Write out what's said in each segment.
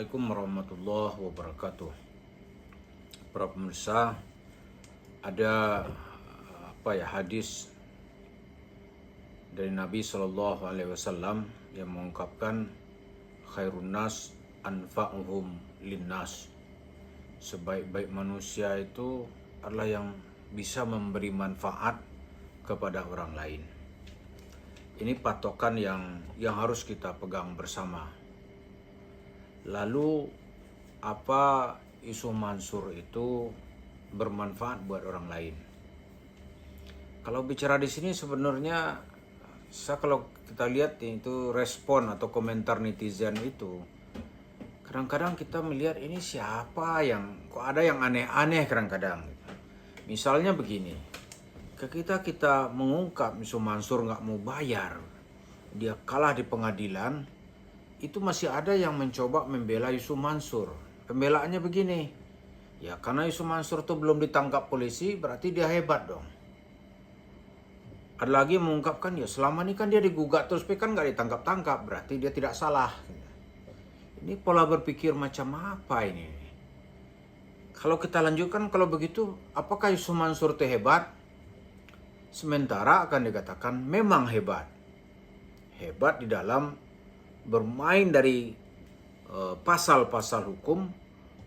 Assalamualaikum warahmatullahi wabarakatuh. Para pemirsa, ada hadis dari Nabi Shallallahu Alaihi Wasallam yang mengungkapkan khairun nas anfa'uhum linnas. Sebaik-baik manusia itu adalah yang bisa memberi manfaat kepada orang lain. Ini patokan yang harus kita pegang bersama. Lalu apa isu Mansur itu bermanfaat buat orang lain? Kalau bicara di sini sebenarnya kalau kita lihat itu respon atau komentar netizen itu, kadang-kadang kita melihat ini siapa yang kok ada yang aneh-aneh kadang-kadang. Misalnya begini, kita mengungkap isu Mansur nggak mau bayar, dia kalah di pengadilan. Itu masih ada yang mencoba membela Yusuf Mansur. Pembelaannya begini, ya karena Yusuf Mansur itu belum ditangkap polisi, berarti dia hebat dong. Ada lagi mengungkapkan, ya selama ini kan dia digugat terus, tapi kan nggak ditangkap-tangkap, berarti dia tidak salah. Ini pola berpikir macam apa ini? Kalau kita lanjutkan, kalau begitu, apakah Yusuf Mansur itu hebat? Sementara akan dikatakan memang hebat. Hebat di dalam bermain dari pasal-pasal hukum,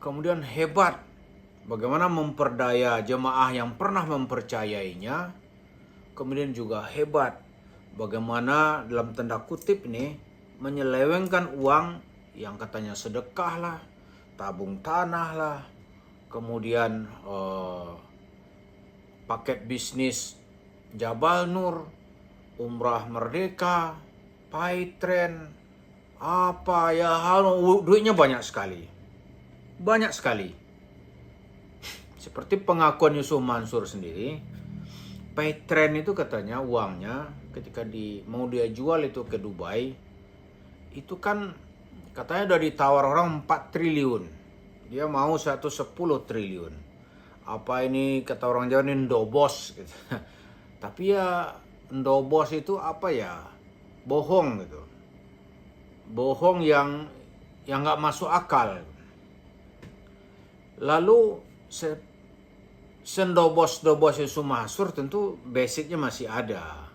kemudian hebat bagaimana memperdaya jemaah yang pernah mempercayainya, kemudian juga hebat bagaimana dalam tanda kutip ini menyelewengkan uang yang katanya sedekah lah, tabung tanah lah, kemudian paket bisnis Jabal Nur, Umrah Merdeka, Paytren, duitnya banyak sekali. Banyak sekali. Seperti pengakuan Yusuf Mansur sendiri, Paytren itu katanya uangnya ketika mau dia jual itu ke Dubai, itu kan katanya udah ditawar orang 4 triliun. Dia mau 110 triliun. Apa ini kata orang Jawa ini ndobos gitu. Tapi ya ndobos itu apa ya? Bohong gitu. Bohong yang nggak masuk akal. Lalu sendobos-dobos Yusuf Mansur tentu basicnya masih ada.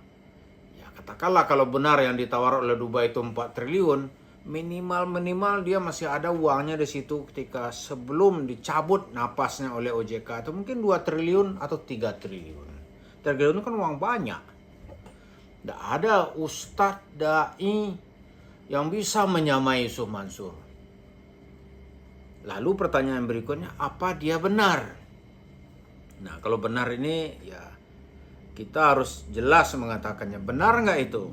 Ya katakanlah kalau benar yang ditawar oleh Dubai itu 4 triliun, minimal dia masih ada uangnya di situ ketika sebelum dicabut napasnya oleh OJK, atau mungkin 2 triliun atau 3 triliun. 3 triliun kan uang banyak. Tidak ada ustadz, dai yang bisa menyamai Yusuf Mansur. Lalu pertanyaan berikutnya, apa dia benar? Nah, kalau benar ini ya kita harus jelas mengatakannya. Benar nggak itu?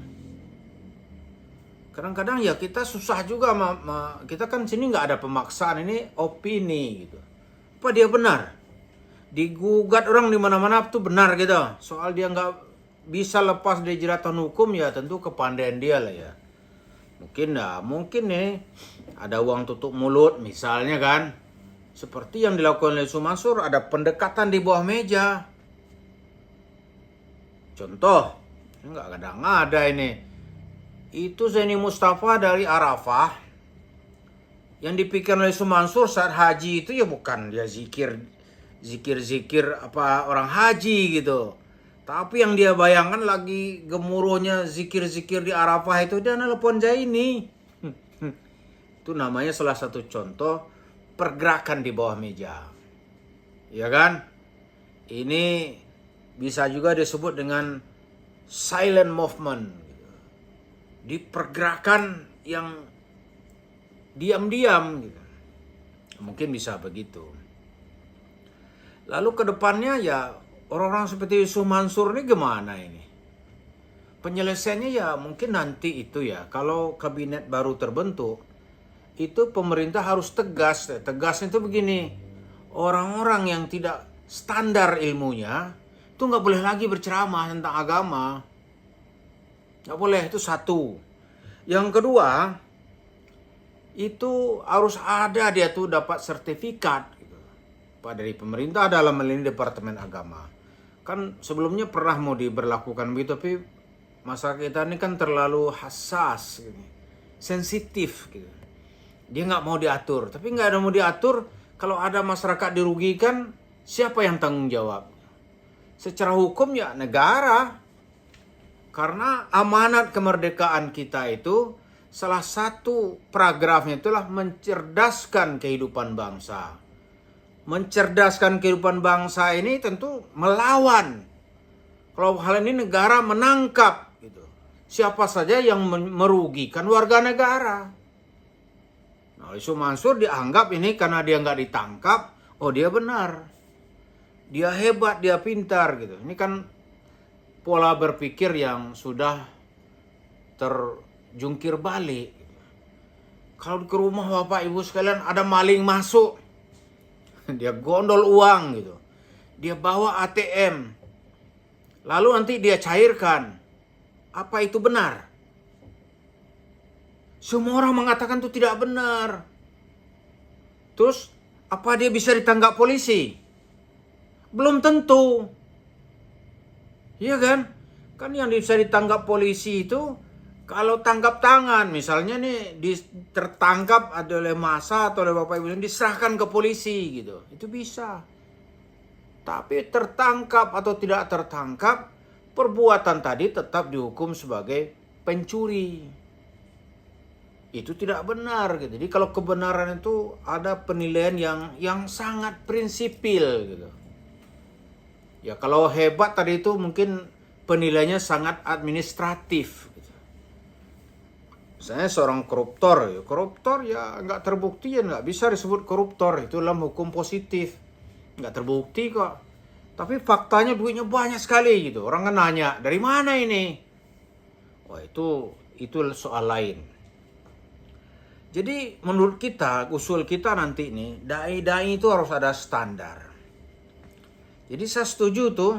Kadang-kadang ya kita susah juga, kita kan sini nggak ada pemaksaan, ini opini gitu. Apa dia benar? Digugat orang di mana-mana tuh benar gitu. Soal dia nggak bisa lepas dari jeratan hukum, ya tentu kepandaian dia lah ya. Mungkin nih ada uang tutup mulut misalnya kan. Seperti yang dilakukan oleh Yusuf Mansur, ada pendekatan di bawah meja. Contoh, nggak ada ini. Itu Zaini Mustafa dari Arafah. Yang dipikirkan oleh Yusuf Mansur saat haji itu ya bukan dia zikir apa orang haji gitu. Tapi yang dia bayangkan lagi gemuruhnya zikir-zikir di Arafah itu, dia nelpon Zaini. Itu namanya salah satu contoh pergerakan di bawah meja. Ya kan? Ini bisa juga disebut dengan silent movement. Di pergerakan yang diam-diam gitu. Mungkin bisa begitu. Lalu ke depannya ya orang-orang seperti Yusuf Mansur ini gimana ini? Penyelesaiannya ya mungkin nanti itu ya. Kalau kabinet baru terbentuk, itu pemerintah harus tegas. Tegasnya itu begini. Orang-orang yang tidak standar ilmunya, itu nggak boleh lagi berceramah tentang agama. Nggak boleh, itu satu. Yang kedua, itu harus ada dia tuh dapat sertifikat gitu, Pak, dari pemerintah dalam hal ini Departemen Agama. Kan sebelumnya pernah mau diberlakukan begitu, tapi masyarakat kita ini kan terlalu hassas, gitu, sensitif gitu. Dia nggak mau diatur. Tapi nggak ada mau diatur, kalau ada masyarakat dirugikan, siapa yang tanggung jawab? Secara hukum ya negara. Karena amanat kemerdekaan kita itu, salah satu paragrafnya itulah mencerdaskan kehidupan bangsa. Mencerdaskan kehidupan bangsa ini tentu melawan. Kalau hal ini negara menangkap gitu. Siapa saja yang merugikan warga negara. Nah, Yusuf Mansur dianggap ini karena dia nggak ditangkap, oh dia benar. Dia hebat, dia pintar gitu. Ini kan pola berpikir yang sudah terjungkir balik. Kalau ke rumah Bapak Ibu sekalian ada maling masuk, dia gondol uang gitu. Dia bawa ATM. Lalu nanti dia cairkan. Apa itu benar? Semua orang mengatakan itu tidak benar. Terus apa dia bisa ditangkap polisi? Belum tentu. Iya kan? Kan yang bisa ditangkap polisi itu kalau tangkap tangan. Misalnya nih tertangkap oleh massa atau oleh Bapak Ibu diserahkan ke polisi gitu. Itu bisa. Tapi tertangkap atau tidak tertangkap, perbuatan tadi tetap dihukum sebagai pencuri. Itu tidak benar gitu. Jadi kalau kebenaran itu ada penilaian yang sangat prinsipil gitu. Ya kalau hebat tadi itu mungkin penilaiannya sangat administratif. Gitu. Misalnya seorang koruptor ya nggak terbukti ya nggak bisa disebut koruptor. Itu dalam hukum positif. Nggak terbukti kok. Tapi faktanya duitnya banyak sekali gitu. Orang kan nanya, dari mana ini? Wah itu soal lain. Jadi menurut kita, usul kita nanti nih, dai-dai itu harus ada standar. Jadi saya setuju tuh,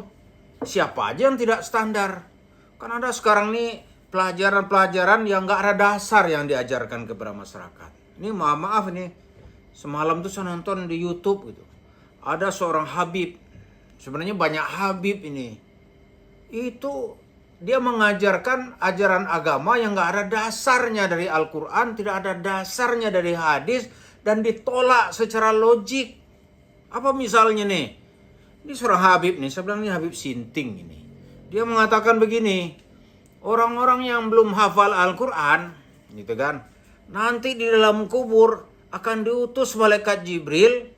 siapa aja yang tidak standar. Kan ada sekarang nih pelajaran-pelajaran yang nggak ada dasar yang diajarkan kepada masyarakat. Ini maaf nih, semalam tuh saya nonton di YouTube gitu. Ada seorang Habib, sebenarnya banyak Habib ini. Itu dia mengajarkan ajaran agama yang nggak ada dasarnya dari Al-Quran, tidak ada dasarnya dari hadis, dan ditolak secara logik. Apa misalnya nih? Ini seorang Habib nih, saya bilang ini Habib Sinting ini. Dia mengatakan begini, orang-orang yang belum hafal Al-Quran, gitu kan, nanti di dalam kubur akan diutus malaikat Jibril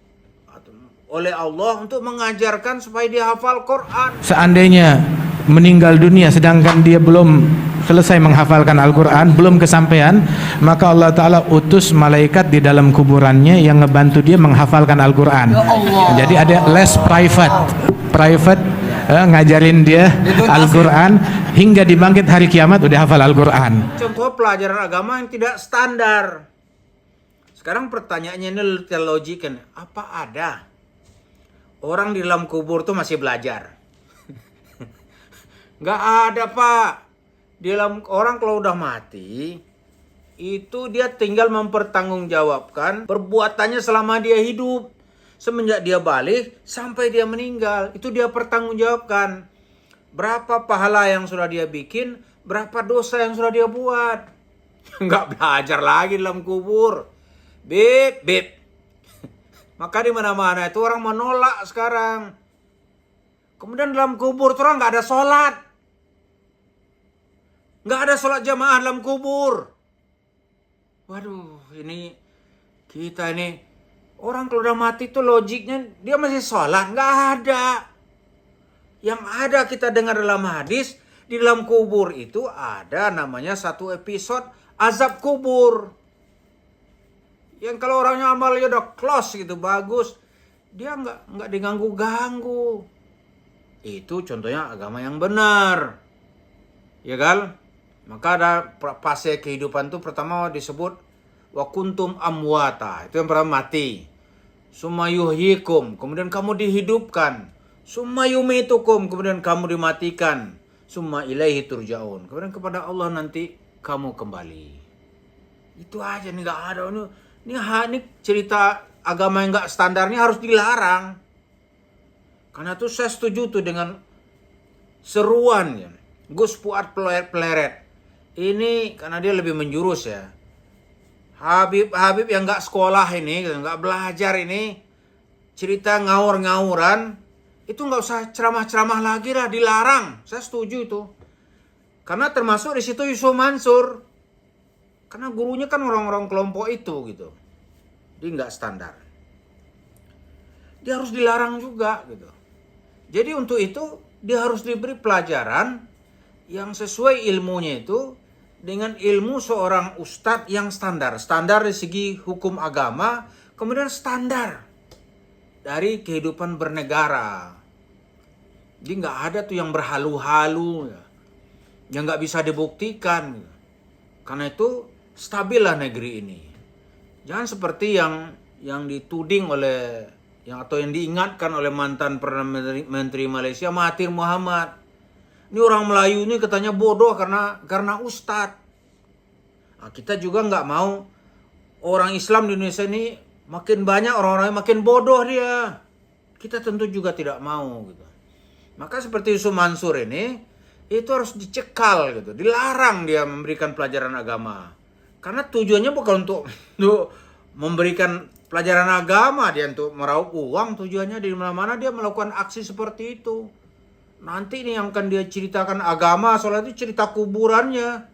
oleh Allah untuk mengajarkan supaya dia hafal Quran. Seandainya meninggal dunia sedangkan dia belum selesai menghafalkan Al-Quran, belum kesampaian, maka Allah Ta'ala utus malaikat di dalam kuburannya yang ngebantu dia menghafalkan Al-Quran. Jadi ada les private ngajarin dia Al-Quran hingga dibangkit hari kiamat udah hafal Al-Quran. Contoh pelajaran agama yang tidak standar. Sekarang pertanyaannya ini logikan, apa ada orang di dalam kubur tuh masih belajar? Nggak ada, Pak. Di dalam orang kalau udah mati, itu dia tinggal mempertanggungjawabkan perbuatannya selama dia hidup. Semenjak dia balik sampai dia meninggal, itu dia pertanggungjawabkan. Berapa pahala yang sudah dia bikin, berapa dosa yang sudah dia buat. Nggak belajar lagi dalam kubur. Bip. Maka di mana-mana itu orang menolak sekarang. Kemudian dalam kubur itu orang nggak ada sholat. Nggak ada sholat jamaah dalam kubur. Waduh, ini kita ini orang kalau udah mati itu logiknya dia masih sholat. Nggak ada. Yang ada kita dengar dalam hadis, di dalam kubur itu ada namanya satu episode azab kubur. Yang kalau orangnya amalnya udah close gitu, bagus, dia nggak diganggu-ganggu. Itu contohnya agama yang benar, ya kan? Maka ada fase kehidupan itu pertama disebut wa kuntum amwata, itu yang pertama mati. Summa yuhyikum, kemudian kamu dihidupkan. Summa yumitukum, kemudian kamu dimatikan. Summa ilaihi turja'un, kemudian kepada Allah nanti kamu kembali. Itu aja nih, nggak ada ini cerita agama yang nggak standar ini harus dilarang. Karena itu saya setuju tuh dengan seruan ya, Gus Fuad Pleret. Ini karena dia lebih menjurus ya. Habib-habib yang nggak sekolah ini, nggak belajar ini, cerita ngawur-ngawuran, itu nggak usah ceramah-ceramah lagi lah, dilarang. Saya setuju itu. Karena termasuk di situ Yusuf Mansur. Karena gurunya kan orang-orang kelompok itu gitu. Dia nggak standar. Dia harus dilarang juga gitu. Jadi untuk itu dia harus diberi pelajaran yang sesuai ilmunya itu dengan ilmu seorang ustadz yang standar. Standar dari segi hukum agama, kemudian standar dari kehidupan bernegara. Jadi nggak ada tuh yang berhalu-halu, ya, yang nggak bisa dibuktikan. Karena itu stabillah negeri ini. Jangan seperti yang dituding oleh atau yang diingatkan oleh mantan Perdana Menteri Malaysia Mahathir Mohamad. Ini orang Melayu ini katanya bodoh karena ustadz. Nah, kita juga nggak mau orang Islam di Indonesia ini makin banyak orang-orang yang makin bodoh dia. Kita tentu juga tidak mau gitu. Maka seperti Yusuf Mansur ini itu harus dicekal gitu, dilarang dia memberikan pelajaran agama. Karena tujuannya bukan untuk memberikan pelajaran agama, dia untuk meraup uang. Tujuannya di mana-mana dia melakukan aksi seperti itu. Nanti ini yang akan dia ceritakan agama, soalnya itu cerita kuburannya.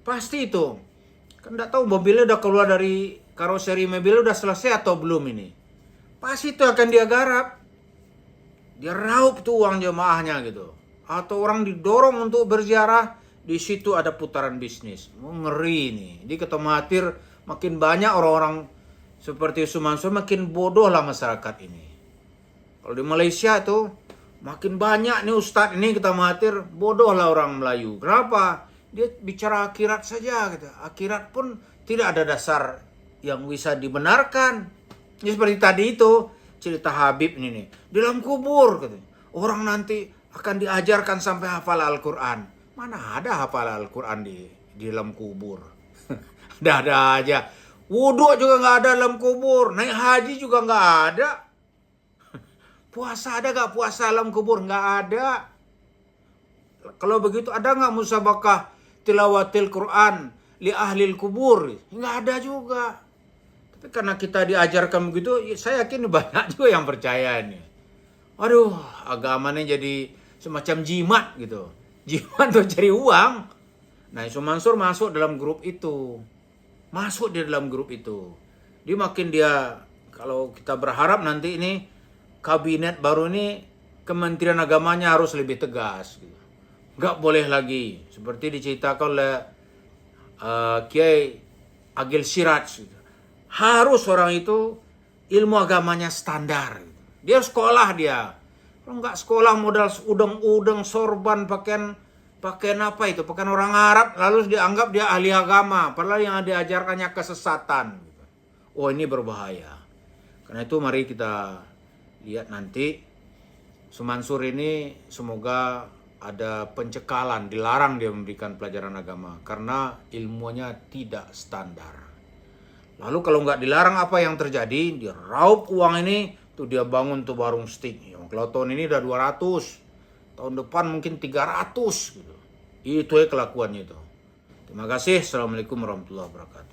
Pasti itu. Kan enggak tahu mobilnya udah keluar dari karoseri mobilnya udah selesai atau belum ini. Pasti itu akan dia garap. Dia raup tuh uang jemaahnya gitu. Atau orang didorong untuk berziarah, di situ ada putaran bisnis. Ngeri nih. Di kata Mahathir makin banyak orang-orang seperti Yusuf Mansur, makin bodoh lah masyarakat ini. Kalau di Malaysia itu makin banyak nih ustadz ini kata Mahathir, bodoh lah orang Melayu. Kenapa? Dia bicara akhirat saja gitu. Akhirat pun tidak ada dasar yang bisa dibenarkan. Ini seperti tadi itu cerita Habib ini nih. Di dalam kubur gitu. Orang nanti akan diajarkan sampai hafal Al-Quran. Mana ada hafal Al-Quran di dalam kubur. Ada aja. Wudhu juga nggak ada dalam kubur. Naik haji juga nggak ada. Puasa ada nggak puasa dalam kubur? Nggak ada. Kalau begitu ada nggak musabakah tilawatil Quran li ahlil kubur? Nggak ada juga. Tapi karena kita diajarkan begitu, saya yakin banyak juga yang percaya ini. Aduh, agamanya jadi semacam jimat gitu. Jimat untuk cari uang. Nah, Yusuf Mansur masuk dalam grup itu. Masuk di dalam grup itu. Kalau kita berharap nanti ini kabinet baru ini Kementerian Agamanya harus lebih tegas. Gitu. Nggak boleh lagi. Seperti diceritakan oleh Kiai Agil Siraj. Gitu. Harus orang itu ilmu agamanya standar. Gitu. Dia sekolah dia. Kalau nggak sekolah modal udeng-udeng sorban pakaian apa itu? Pakaian orang Arab lalu dianggap dia ahli agama. Padahal yang diajarkannya kesesatan. Oh ini berbahaya. Karena itu mari kita lihat nanti Mansur ini semoga ada pencekalan. Dilarang dia memberikan pelajaran agama. Karena ilmunya tidak standar. Lalu kalau nggak dilarang apa yang terjadi? Dia raup uang ini. Tuh dia bangun tuh warung steak. Kalau tahun ini udah 200. Tahun depan mungkin 300 gitu. Itu ya kelakuannya itu. Terima kasih. Assalamualaikum warahmatullahi wabarakatuh.